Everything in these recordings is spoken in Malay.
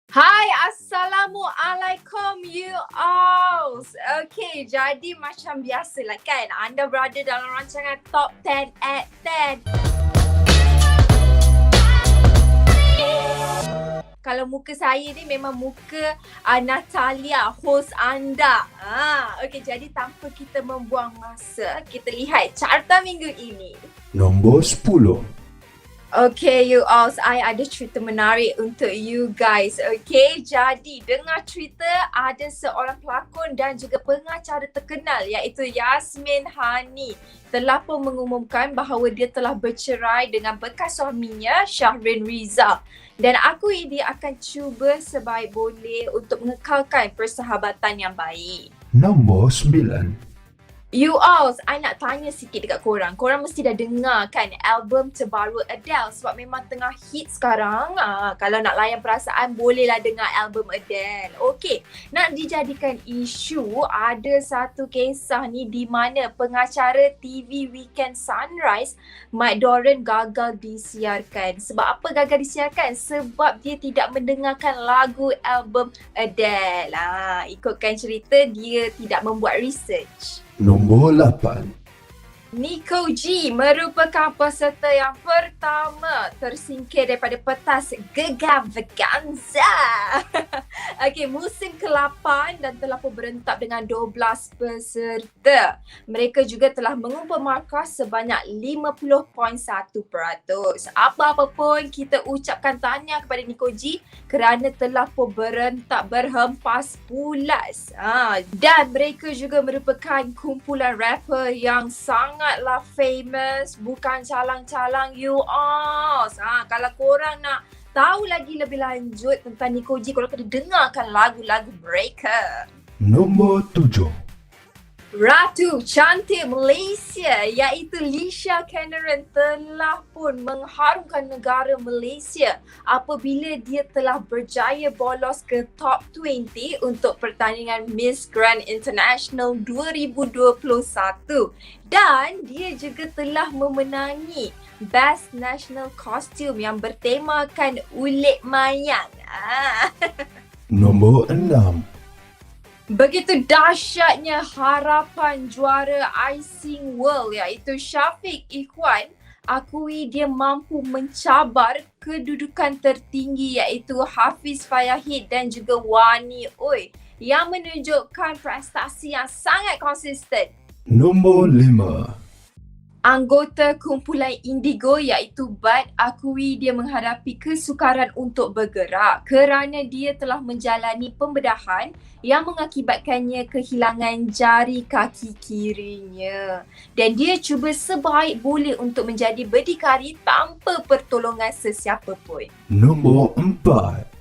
Hai, Assalamualaikum you all. Okay, jadi macam biasalah kan, anda berada dalam rancangan Top 10 at 10. Kalau muka saya ni memang muka Natalia, host anda. Okay, jadi tanpa kita membuang masa, kita lihat carta minggu ini. Nombor 10. Okay, you all, I ada cerita menarik untuk you guys. Okay, jadi dengar cerita ada seorang pelakon dan juga pengacara terkenal iaitu Yasmin Hani telah pun mengumumkan bahawa dia telah bercerai dengan bekas suaminya Shahrin Rizal. Dan aku ini akan cuba sebaik boleh untuk mengekalkan persahabatan yang baik. Nombor 9. You all, I nak tanya sikit dekat korang. Korang mesti dah dengar kan album terbaru Adele sebab memang tengah hit sekarang. Kalau nak layan perasaan, bolehlah dengar album Adele. Okey, nak dijadikan isu, ada satu kisah ni di mana pengacara TV Weekend Sunrise, Mike Doran gagal disiarkan. Sebab apa gagal disiarkan? Sebab dia tidak mendengarkan lagu album Adele. Ikutkan cerita, dia tidak membuat research. Nombor 8. Nicole G merupakan peserta yang pertama tersingkir daripada pentas Gegar Vaganza. Okey, musim ke-8 dan telah pun berentap dengan 12 peserta. Mereka juga telah mengumpul markah sebanyak 50.1%. Apa-apa pun kita ucapkan tahniah kepada Nicole G kerana telah pun berentap berhempas pulas. Dan mereka juga merupakan kumpulan rapper yang sangatlah famous, bukan calang-calang you all. Kalau korang nak tahu lagi lebih lanjut tentang Nicole G, korang kena dengarkan lagu-lagu mereka. Nombor 7. Ratu cantik Malaysia iaitu Lisha Cameron telah pun mengharumkan negara Malaysia apabila dia telah berjaya bolos ke top 20 untuk pertandingan Miss Grand International 2021 dan dia juga telah memenangi Best National Costume yang bertemakan ulit mayang. Nombor 6. Begitu dahsyatnya harapan juara Icing World iaitu Syafiq Ikhwan, akui dia mampu mencabar kedudukan tertinggi iaitu Hafiz Fayahid dan juga Wani Oi yang menunjukkan prestasi yang sangat konsisten. Nombor 5. Anggota kumpulan Indigo iaitu Bud akui dia menghadapi kesukaran untuk bergerak kerana dia telah menjalani pembedahan yang mengakibatkannya kehilangan jari kaki kirinya. Dan dia cuba sebaik boleh untuk menjadi berdikari tanpa pertolongan sesiapa pun. Nombor 4.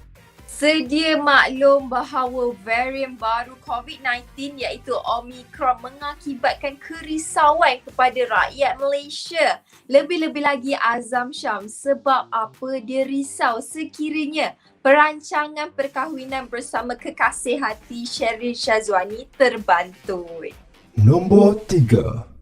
Sedia maklum bahawa varian baru COVID-19 iaitu Omicron mengakibatkan kerisauan kepada rakyat Malaysia. Lebih-lebih lagi Azam Syam sebab apa dia risau sekiranya perancangan perkahwinan bersama kekasih hati Sheryl Syazwani terbantut. Nombor 3.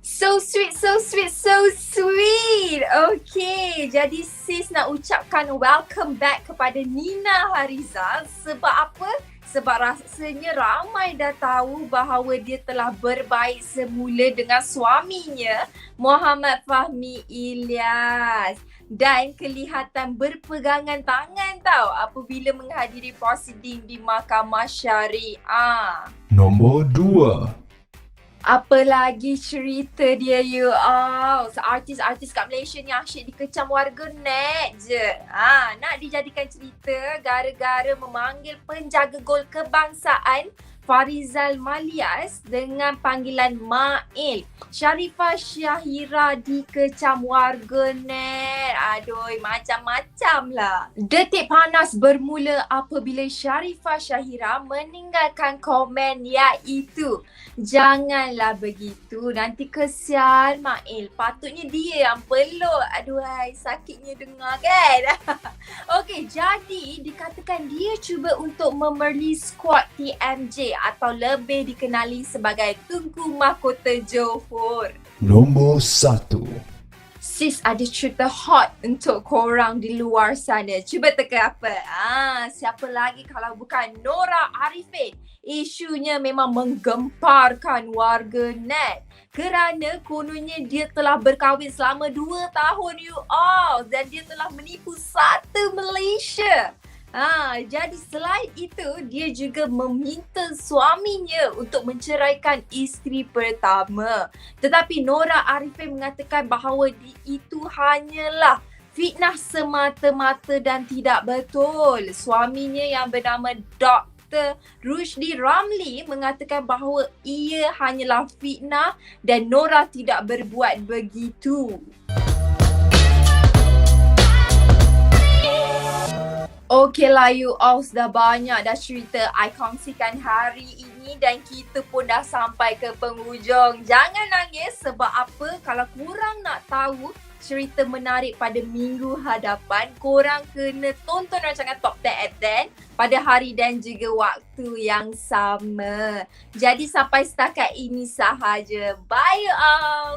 So sweet, so sweet, so sweet. Okay, jadi sis nak ucapkan welcome back kepada Nina Harizal. Sebab apa? Sebab rasanya ramai dah tahu bahawa dia telah berbaik semula dengan suaminya Muhammad Fahmi Ilyas. Dan kelihatan berpegangan tangan tau apabila menghadiri prosiding di Mahkamah Syariah. Nombor 2. Apa lagi cerita dia you all? Artis-artis kat Malaysia ni asyik dikecam warga net je. Nak dijadikan cerita gara-gara memanggil penjaga gol kebangsaan Farizal Malias dengan panggilan Mail. Sharifah Syahira dikecam warga net. Aduh, macam-macam lah. Detik panas bermula apabila Sharifah Syahira meninggalkan komen iaitu janganlah begitu, nanti kesian Mail. Patutnya dia yang peluk. Aduhai, sakitnya dengar kan? Okey, jadi dikatakan dia cuba untuk memerli skuad TMJ atau lebih dikenali sebagai Tunku Mahkota Johor. Nombor 1. Sis ada cerita hot untuk korang di luar sana. Cuba teka apa? Siapa lagi kalau bukan Nora Arifin. Isunya memang menggemparkan warga net. Kerana kononnya dia telah berkahwin selama 2 tahun you all. Dan dia telah menipu satu Malaysia. Jadi selain itu, dia juga meminta suaminya untuk menceraikan isteri pertama. Tetapi Nora Arifin mengatakan bahawa itu hanyalah fitnah semata-mata dan tidak betul. Suaminya yang bernama Dr. Rushdi Ramli mengatakan bahawa ia hanyalah fitnah dan Nora tidak berbuat begitu. Okeylah you all, sudah banyak dah cerita I kongsikan hari ini dan kita pun dah sampai ke penghujung. Jangan nangis sebab apa? Kalau korang nak tahu cerita menarik pada minggu hadapan, korang kena tonton rancangan Top 10 at 10 pada hari dan juga waktu yang sama. Jadi sampai setakat ini sahaja. Bye you all.